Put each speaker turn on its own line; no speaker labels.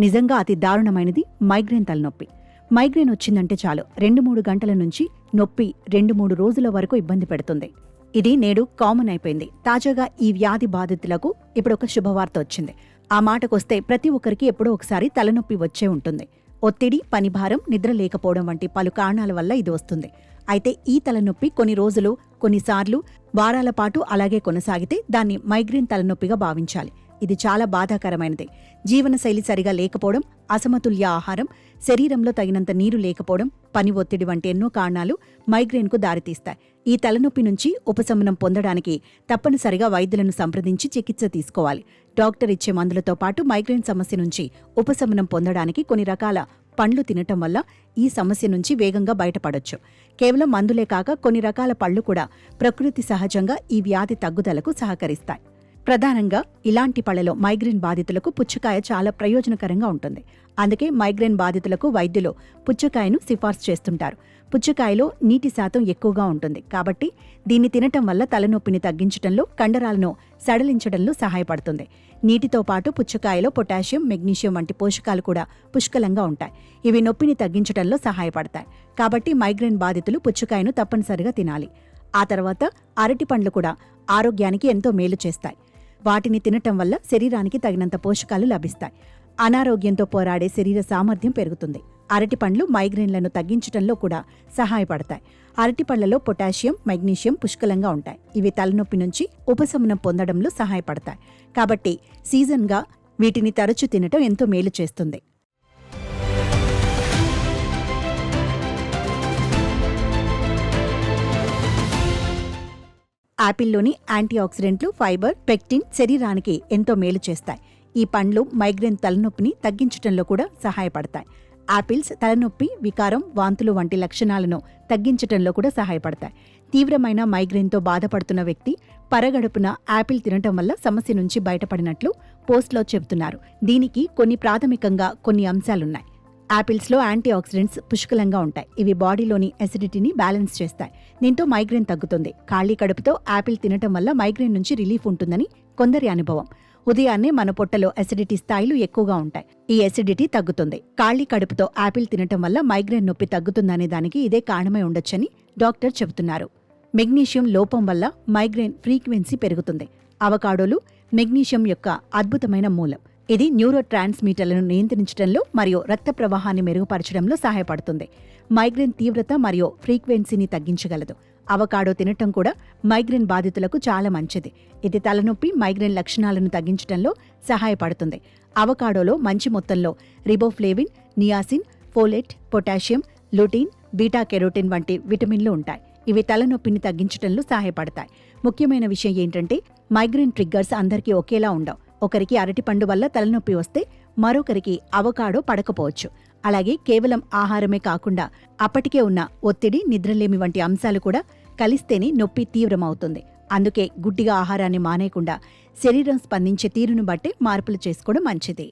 నిజంగా అతి దారుణమైనది మైగ్రేన్ తలనొప్పి. మైగ్రేన్ వచ్చిందంటే చాలు 2-3 గంటల నుంచి నొప్పి 2-3 రోజుల వరకు ఇబ్బంది పెడుతుంది. ఇది నేడు కామన్ అయిపోయింది. తాజాగా ఈ వ్యాధి బాధితులకు ఇప్పుడొక శుభవార్త వచ్చింది. ఆ మాటకొస్తే ప్రతి ఒక్కరికి ఎప్పుడో ఒకసారి తలనొప్పి వచ్చే ఉంటుంది. ఒత్తిడి, పనిభారం, నిద్ర లేకపోవడం వంటి పలు కారణాల వల్ల ఇది వస్తుంది. అయితే ఈ తలనొప్పి కొన్ని రోజులు, కొన్నిసార్లు వారాల పాటు అలాగే కొనసాగితే దాన్ని మైగ్రేన్ తలనొప్పిగా భావించాలి. ఇది చాలా బాధాకరమైనది. జీవనశైలి సరిగా లేకపోవడం, అసమతుల్య ఆహారం, శరీరంలో తగినంత నీరు లేకపోవడం, పని ఒత్తిడి వంటి ఎన్నో కారణాలు మైగ్రేన్కు దారితీస్తాయి. ఈ తలనొప్పి నుంచి ఉపశమనం పొందడానికి తప్పనిసరిగా వైద్యులను సంప్రదించి చికిత్స తీసుకోవాలి. డాక్టర్ ఇచ్చే మందులతో పాటు మైగ్రేన్ సమస్య నుంచి ఉపశమనం పొందడానికి కొన్ని రకాల పండ్లు తినటం వల్ల ఈ సమస్య నుంచి వేగంగా బయటపడొచ్చు. కేవలం మందులే కాక కొన్ని రకాల పళ్లు కూడా ప్రకృతి సహజంగా ఈ వ్యాధి తగ్గుదలకు సహకరిస్తాయి. ప్రధానంగా ఇలాంటి పళ్లలో మైగ్రేన్ బాధితులకు పుచ్చకాయ చాలా ప్రయోజనకరంగా ఉంటుంది. అందుకే మైగ్రేన్ బాధితులకు వైద్యులు పుచ్చకాయను సిఫార్సు చేస్తుంటారు. పుచ్చకాయలో నీటి శాతం ఎక్కువగా ఉంటుంది కాబట్టి దీన్ని తినటం వల్ల తలనొప్పిని తగ్గించడంలో, కండరాలను సడలించడంలో సహాయపడుతుంది. నీటితో పాటు పుచ్చకాయలో పొటాషియం, మెగ్నీషియం వంటి పోషకాలు కూడా పుష్కలంగా ఉంటాయి. ఇవి నొప్పిని తగ్గించడంలో సహాయపడతాయి. కాబట్టి మైగ్రేన్ బాధితులు పుచ్చకాయను తప్పనిసరిగా తినాలి. ఆ తర్వాత అరటి పండ్లు కూడా ఆరోగ్యానికి ఎంతో మేలు చేస్తాయి. వాటిని తినటం వల్ల శరీరానికి తగినంత పోషకాలు లభిస్తాయి. అనారోగ్యంతో పోరాడే శరీర సామర్థ్యం పెరుగుతుంది. అరటి పండ్లు మైగ్రేన్లను తగ్గించడంలో కూడా సహాయపడతాయి. అరటి పళ్లలో పొటాషియం, మెగ్నీషియం పుష్కలంగా ఉంటాయి. ఇవి తలనొప్పి నుంచి ఉపశమనం పొందడంలో సహాయపడతాయి. కాబట్టి సీజన్గా వీటిని తరచూ తినటం ఎంతో మేలు చేస్తుంది. యాపిల్లోని యాంటీఆక్సిడెంట్లు, ఫైబర్, పెక్టిన్ శరీరానికి ఎంతో మేలు చేస్తాయి. ఈ పండ్లు మైగ్రేన్ తలనొప్పిని తగ్గించడంలో కూడా సహాయపడతాయి. యాపిల్స్ తలనొప్పి, వికారం, వాంతులు వంటి లక్షణాలను తగ్గించడంలో కూడా సహాయపడతాయి. తీవ్రమైన మైగ్రేన్తో బాధపడుతున్న వ్యక్తి పరగడుపున యాపిల్ తినటం వల్ల సమస్య నుంచి బయటపడినట్లు పోస్ట్లో చెబుతున్నారు. దీనికి ప్రాథమికంగా కొన్ని అంశాలున్నాయి. యాపిల్స్లో యాంటీఆక్సిడెంట్స్ పుష్కలంగా ఉంటాయి. ఇవి బాడీలోని అసిడిటీని బ్యాలెన్స్ చేస్తాయి. దీంతో మైగ్రేన్ తగ్గుతుంది. ఖాళీ కడుపుతో యాపిల్ తినటం వల్ల మైగ్రేన్ నుంచి రిలీఫ్ ఉంటుందని కొందరి అనుభవం. ఉదయాన్నే మన పొట్టలో అసిడిటీ స్థాయిలు ఎక్కువగా ఉంటాయి. ఈ అసిడిటీ తగ్గుతుంది. ఖాళీ కడుపుతో యాపిల్ తినటం వల్ల మైగ్రేన్ నొప్పి తగ్గుతుందనే దానికి ఇదే కారణమై ఉండొచ్చని డాక్టర్ చెబుతున్నారు. మెగ్నీషియం లోపం వల్ల మైగ్రేన్ ఫ్రీక్వెన్సీ పెరుగుతుంది. అవకాడోలు మెగ్నీషియం యొక్క అద్భుతమైన మూలం. ఇది న్యూరో ట్రాన్స్మిటర్లను నియంత్రించడంలో మరియు రక్త ప్రవాహాన్ని మెరుగుపరచడంలో సహాయపడుతుంది. మైగ్రేన్ తీవ్రత మరియు ఫ్రీక్వెన్సీని తగ్గించగలదు. అవకాడో తినటం కూడా మైగ్రేన్ బాధితులకు చాలా మంచిది. ఇది తలనొప్పి, మైగ్రేన్ లక్షణాలను తగ్గించడంలో సహాయపడుతుంది. అవకాడోలో మంచి మొత్తంలో riboflavin, niacin, folate, potassium, lutein, beta carotene వంటి విటమిన్లు ఉంటాయి. ఇవి తలనొప్పిని తగ్గించడంలో సహాయపడతాయి. ముఖ్యమైన విషయం ఏంటంటే మైగ్రేన్ ట్రిగ్గర్స్ అందరికీ ఒకేలా ఉండవు. ఒకరికి అరటిపండు వల్ల తలనొప్పి వస్తే మరొకరికి అవకాడో పడకపోవచ్చు. అలాగే కేవలం ఆహారమే కాకుండా అప్పటికే ఉన్న ఒత్తిడి, నిద్రలేమి వంటి అంశాలు కూడా కలిస్తేనే నొప్పి తీవ్రమవుతుంది. అందుకే గుడ్డిగా ఆహారాన్ని మానేయకుండా శరీరం స్పందించే తీరును బట్టే మార్పులు చేసుకోవడం మంచిది.